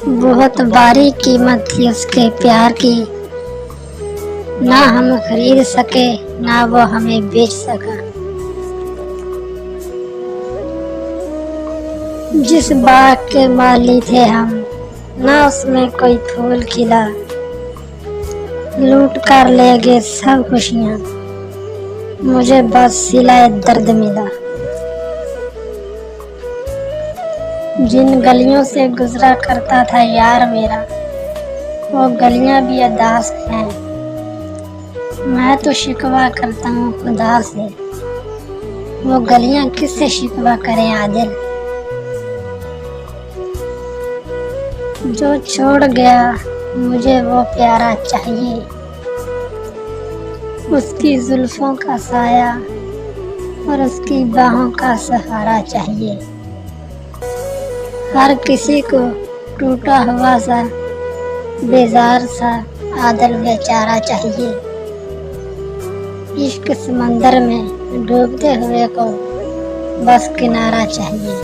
बहुत भारी कीमत थी उसके प्यार की, ना हम खरीद सके ना वो हमें बेच सका। जिस बाग के माली थे हम, ना उसमें कोई फूल खिला, लूट कर ले गए सब खुशियाँ, मुझे बस सिलाए दर्द मिला। जिन गलियों से गुजरा करता था यार मेरा, वो गलियां भी अदास हैं। मैं तो शिकवा करता हूँ खुदा से, वो गलियां किससे शिकवा करें आदिल। जो छोड़ गया मुझे वो प्यारा चाहिए, उसकी जुल्फों का साया और उसकी बाहों का सहारा चाहिए। हर किसी को टूटा हुआ सा बेजार सा आदल बेचारा चाहिए। इश्क समंदर में डूबते हुए को बस किनारा चाहिए।